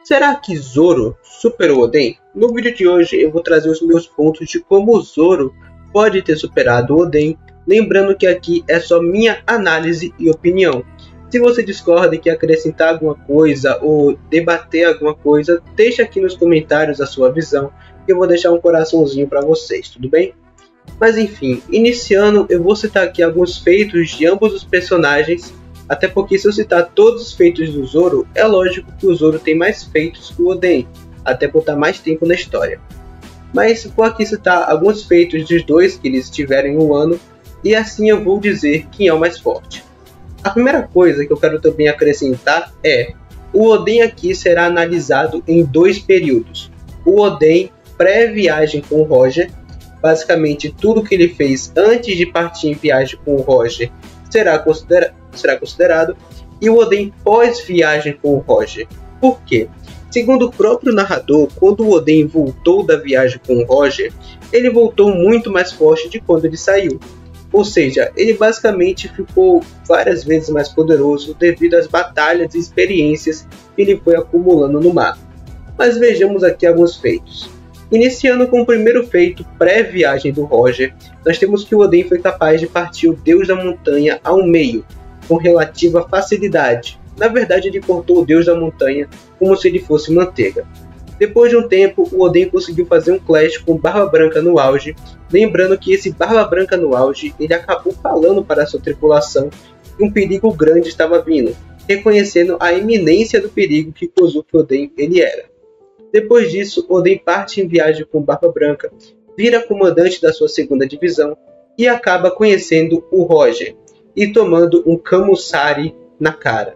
Será que Zoro superou Oden? No vídeo de hoje eu vou trazer os meus pontos de como Zoro pode ter superado Oden, lembrando que aqui é só minha análise e opinião. Se você discorda e quer acrescentar alguma coisa ou debater alguma coisa, deixa aqui nos comentários a sua visão, que eu vou deixar um coraçãozinho para vocês, tudo bem? Mas enfim, iniciando, eu vou citar aqui alguns feitos de ambos os personagens, até porque se eu citar todos os feitos do Zoro, é lógico que o Zoro tem mais feitos que o Oden, até por estar mais tempo na história. Mas vou aqui citar alguns feitos dos dois que eles tiveram em um ano, e assim eu vou dizer quem é o mais forte. A primeira coisa que eu quero também acrescentar é, o Oden aqui será analisado em dois períodos. O Oden pré-viagem com o Roger, basicamente tudo que ele fez antes de partir em viagem com o Roger será considerado, e o Oden pós-viagem com o Roger. Por quê? Segundo o próprio narrador, quando o Oden voltou da viagem com o Roger, ele voltou muito mais forte de quando ele saiu. Ou seja, ele basicamente ficou várias vezes mais poderoso devido às batalhas e experiências que ele foi acumulando no mar. Mas vejamos aqui alguns feitos. Iniciando com o primeiro feito pré-viagem do Roger, nós temos que o Oden foi capaz de partir o Deus da Montanha ao meio, com relativa facilidade. Na verdade, ele cortou o Deus da Montanha como se ele fosse manteiga. Depois de um tempo, o Oden conseguiu fazer um clash com Barba Branca no auge, lembrando que esse Barba Branca no auge, ele acabou falando para a sua tripulação que um perigo grande estava vindo, reconhecendo a iminência do perigo que Kozuki Oden ele era. Depois disso, Oden parte em viagem com Barba Branca, vira comandante da sua segunda divisão e acaba conhecendo o Roger e tomando um Kamusari na cara.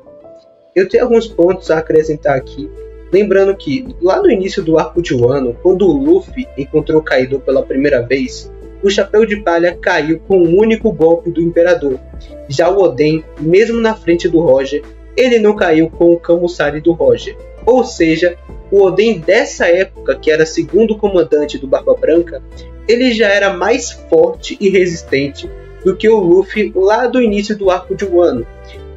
Eu tenho alguns pontos a acrescentar aqui, lembrando que lá no início do arco de Wano, quando o Luffy encontrou Kaido pela primeira vez, o Chapéu de Palha caiu com um único golpe do Imperador. Já o Oden, mesmo na frente do Roger, ele não caiu com o Kamusari do Roger. Ou seja, o Oden dessa época, que era segundo comandante do Barba Branca, ele já era mais forte e resistente do que o Luffy lá do início do arco de Wano.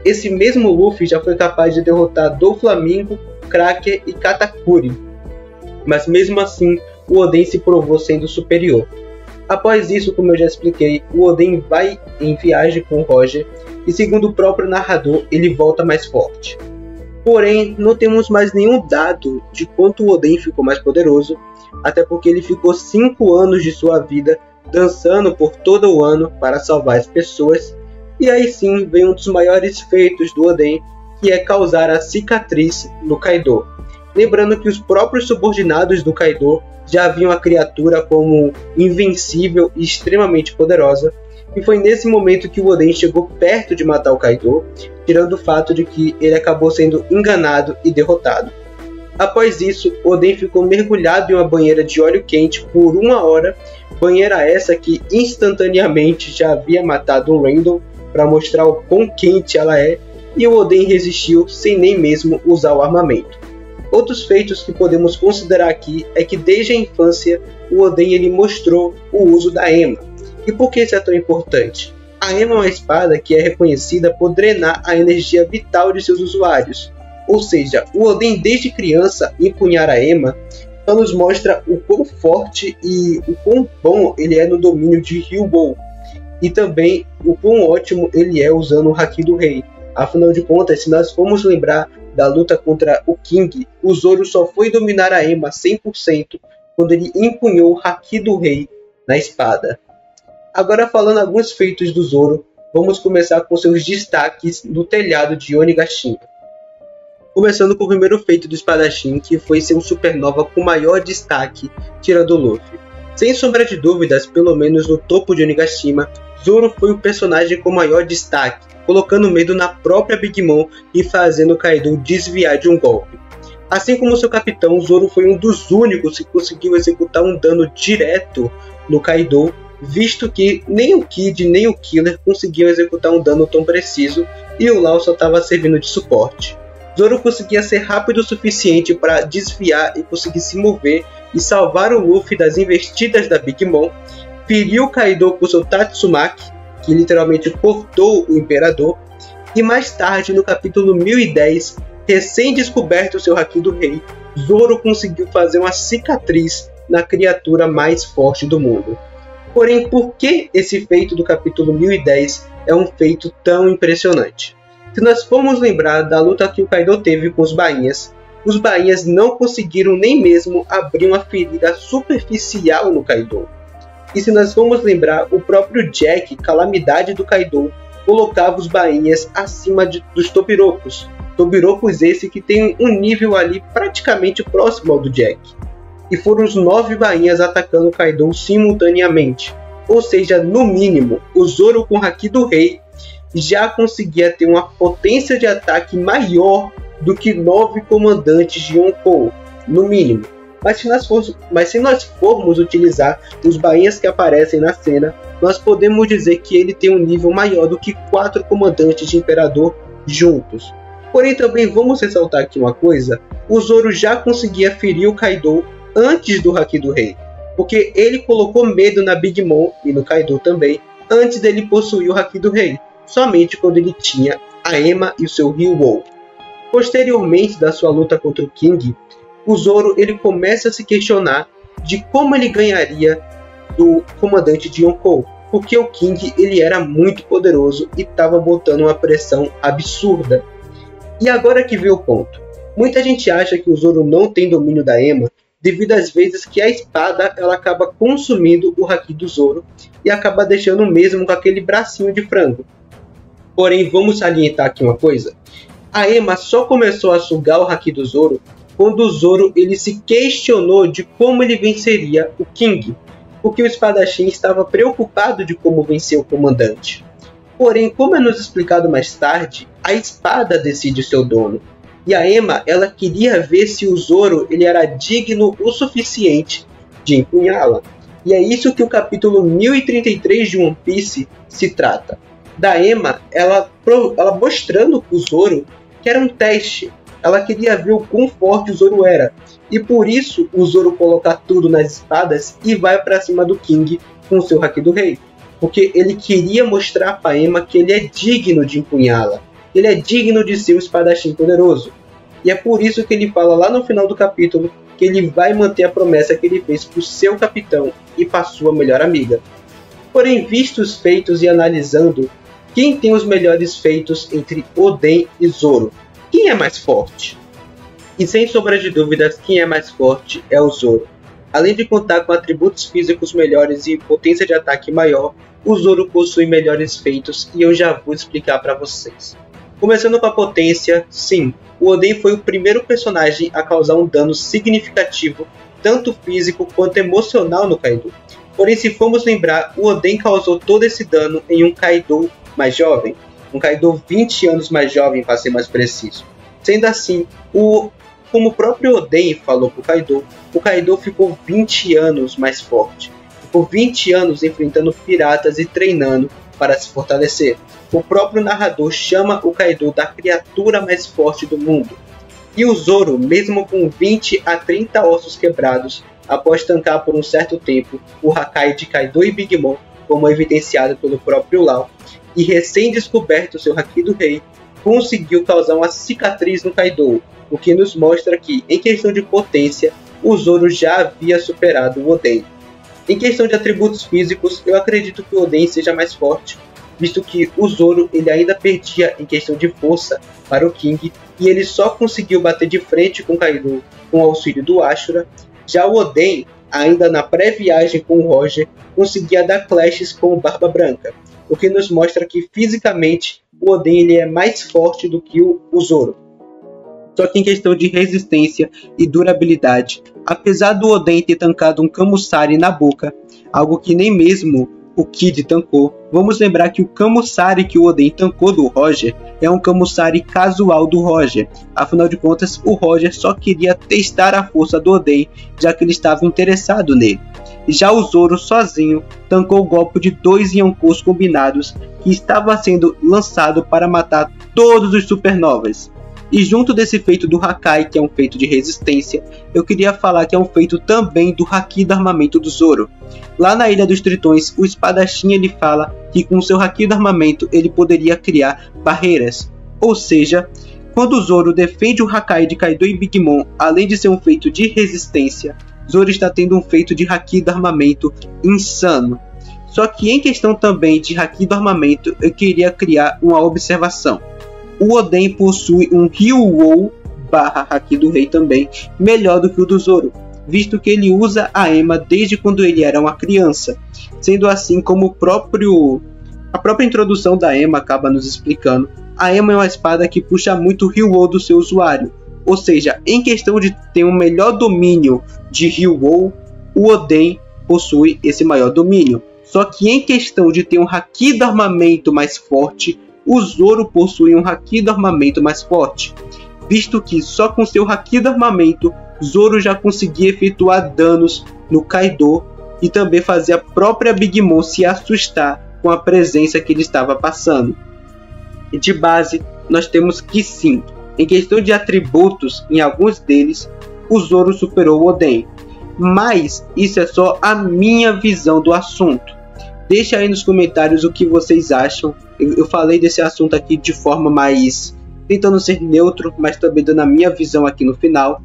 Esse mesmo Luffy já foi capaz de derrotar Doflamingo, Cracker e Katakuri, mas mesmo assim o Oden se provou sendo superior. Após isso, como eu já expliquei, o Oden vai em viagem com o Roger e, segundo o próprio narrador, ele volta mais forte. Porém, não temos mais nenhum dado de quanto o Oden ficou mais poderoso, até porque ele ficou 5 anos de sua vida dançando por todo o ano para salvar as pessoas, e aí sim vem um dos maiores feitos do Oden, que é causar a cicatriz no Kaido. Lembrando que os próprios subordinados do Kaido já viam a criatura como invencível e extremamente poderosa, e foi nesse momento que o Oden chegou perto de matar o Kaido, tirando o fato de que ele acabou sendo enganado e derrotado. Após isso, Oden ficou mergulhado em uma banheira de óleo quente por 1 hora, banheira essa que instantaneamente já havia matado o Randall para mostrar o quão quente ela é, e o Oden resistiu sem nem mesmo usar o armamento. Outros feitos que podemos considerar aqui é que desde a infância o Oden ele mostrou o uso da Ema. E por que isso é tão importante? A Ema é uma espada que é reconhecida por drenar a energia vital de seus usuários. Ou seja, o Oden desde criança empunhar a Ema só nos mostra o quão forte e o quão bom ele é no domínio de Ryubo. E também o quão ótimo ele é usando o Haki do Rei. Afinal de contas, se nós formos lembrar da luta contra o King, o Zoro só foi dominar a Ema 100% quando ele empunhou o Haki do Rei na espada. Agora, falando alguns feitos do Zoro, vamos começar com seus destaques no telhado de Onigashima. Começando com o primeiro feito do espadachim, que foi ser um supernova com maior destaque, tirando o Luffy. Sem sombra de dúvidas, pelo menos no topo de Onigashima, Zoro foi o personagem com maior destaque, colocando medo na própria Big Mom e fazendo Kaido desviar de um golpe. Assim como seu capitão, Zoro foi um dos únicos que conseguiu executar um dano direto no Kaido, visto que nem o Kid nem o Killer conseguiam executar um dano tão preciso e o Law só estava servindo de suporte. Zoro conseguia ser rápido o suficiente para desviar e conseguir se mover e salvar o Luffy das investidas da Big Mom, feriu Kaido com seu Tatsumaki, que literalmente cortou o Imperador, e mais tarde, no capítulo 1010, recém-descoberto seu Haki do Rei, Zoro conseguiu fazer uma cicatriz na criatura mais forte do mundo. Porém, por que esse feito do capítulo 1010 é um feito tão impressionante? Se nós formos lembrar da luta que o Kaido teve com os bainhas não conseguiram nem mesmo abrir uma ferida superficial no Kaido. E se nós formos lembrar, o próprio Jack, calamidade do Kaido, colocava os bainhas acima dos Tobirocos. Tobirocos esse que tem um nível ali praticamente próximo ao do Jack. E foram os 9 bainhas atacando o Kaido simultaneamente. Ou seja, no mínimo, o Zoro com o Haki do Rei já conseguia ter uma potência de ataque maior do que 9 comandantes de Yonkou, no mínimo. Mas se nós formos utilizar os bainhas que aparecem na cena, nós podemos dizer que ele tem um nível maior do que 4 comandantes de Imperador juntos. Porém, também vamos ressaltar aqui uma coisa: o Zoro já conseguia ferir o Kaido antes do Haki do Rei, porque ele colocou medo na Big Mom e no Kaido também, antes dele possuir o Haki do Rei, somente quando ele tinha a Ema e o seu Ryuou. Posteriormente da sua luta contra o King, o Zoro ele começa a se questionar de como ele ganharia do comandante de Yonkou, porque o King ele era muito poderoso e estava botando uma pressão absurda. E agora que vem o ponto, muita gente acha que o Zoro não tem domínio da Ema devido às vezes que a espada ela acaba consumindo o Haki do Zoro e acaba deixando mesmo com aquele bracinho de frango. Porém, vamos salientar aqui uma coisa: a Ema só começou a sugar o Haki do Zoro quando o Zoro ele se questionou de como ele venceria o King, porque o espadachim estava preocupado de como vencer o comandante. Porém, como é nos explicado mais tarde, a espada decide seu dono. E a Ema ela queria ver se o Zoro ele era digno o suficiente de empunhá-la. E é isso que o capítulo 1033 de One Piece se trata. Da Ema ela mostrando para o Zoro que era um teste. Ela queria ver o quão forte o Zoro era. E por isso o Zoro coloca tudo nas espadas e vai para cima do King com o seu Haki do Rei. Porque ele queria mostrar para Ema que ele é digno de empunhá-la. Ele é digno de ser um espadachim poderoso. E é por isso que ele fala lá no final do capítulo que ele vai manter a promessa que ele fez para o seu capitão e para sua melhor amiga. Porém, vistos os feitos e analisando, quem tem os melhores feitos entre Oden e Zoro? Quem é mais forte? E sem sombra de dúvidas, quem é mais forte é o Zoro. Além de contar com atributos físicos melhores e potência de ataque maior, o Zoro possui melhores feitos e eu já vou explicar para vocês. Começando com a potência, sim, o Oden foi o primeiro personagem a causar um dano significativo, tanto físico quanto emocional no Kaido. Porém, se formos lembrar, o Oden causou todo esse dano em um Kaido mais jovem, um Kaido 20 anos mais jovem para ser mais preciso. Sendo assim, como o próprio Oden falou para o Kaido ficou 20 anos mais forte. Ficou 20 anos enfrentando piratas e treinando para se fortalecer. O próprio narrador chama o Kaido da criatura mais forte do mundo. E o Zoro, mesmo com 20 a 30 ossos quebrados, após tancar por um certo tempo o Hakai de Kaido e Big Mom, como evidenciado pelo próprio Law, e recém-descoberto seu Haki do Rei, conseguiu causar uma cicatriz no Kaido, o que nos mostra que, em questão de potência, o Zoro já havia superado o Oden. Em questão de atributos físicos, eu acredito que o Oden seja mais forte, visto que o Zoro ele ainda perdia em questão de força para o King, e ele só conseguiu bater de frente com Kaido com o auxílio do Ashura. Já o Oden, ainda na pré-viagem com o Roger, conseguia dar clashes com o Barba Branca, o que nos mostra que fisicamente o Oden ele é mais forte do que o Zoro. Só que em questão de resistência e durabilidade, apesar do Oden ter tancado um Kamusari na boca, algo que nem mesmo o Kid tancou, vamos lembrar que o Kamusari que o Oden tancou do Roger é um Kamusari casual do Roger. Afinal de contas, o Roger só queria testar a força do Oden, já que ele estava interessado nele. Já o Zoro sozinho tancou o golpe de 2 Yonkous combinados que estava sendo lançado para matar todos os supernovas. E junto desse feito do Hakai, que é um feito de resistência, eu queria falar que é um feito também do Haki do armamento do Zoro. Lá na Ilha dos Tritões, o espadachim ele fala que com seu Haki do armamento ele poderia criar barreiras. Ou seja, Quando Zoro defende o Hakai de Kaido e Big Mom, além de ser um feito de resistência, Zoro está tendo um feito de Haki do armamento insano. Só que em questão também de Haki do armamento, eu queria criar uma observação. O Oden possui um Ryuou / Haki do Rei também, melhor do que o do Zoro, visto que ele usa a Ema desde quando ele era uma criança. Sendo assim, como a própria introdução da Ema acaba nos explicando, a Ema é uma espada que puxa muito o Ryuou do seu usuário. Ou seja, em questão de ter um melhor domínio de Ryuou, o Oden possui esse maior domínio. Só que em questão de ter um Haki do armamento mais forte, o Zoro possui um Haki do armamento mais forte, visto que só com seu Haki do armamento, Zoro já conseguia efetuar danos no Kaido e também fazer a própria Big Mom se assustar com a presença que ele estava passando. E de base, nós temos que sim, em questão de atributos, em alguns deles, o Zoro superou o Oden. Mas isso é só a minha visão do assunto. Deixa aí nos comentários o que vocês acham. Eu falei desse assunto aqui de forma mais tentando ser neutro, mas também dando a minha visão aqui no final.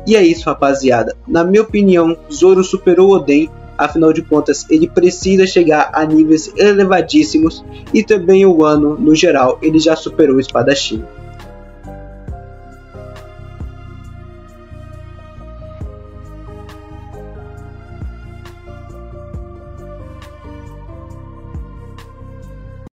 E é isso, rapaziada. Na minha opinião, Zoro superou o Oden. Afinal de contas, ele precisa chegar a níveis elevadíssimos. E também o Wano, no geral, ele já superou o espadachim.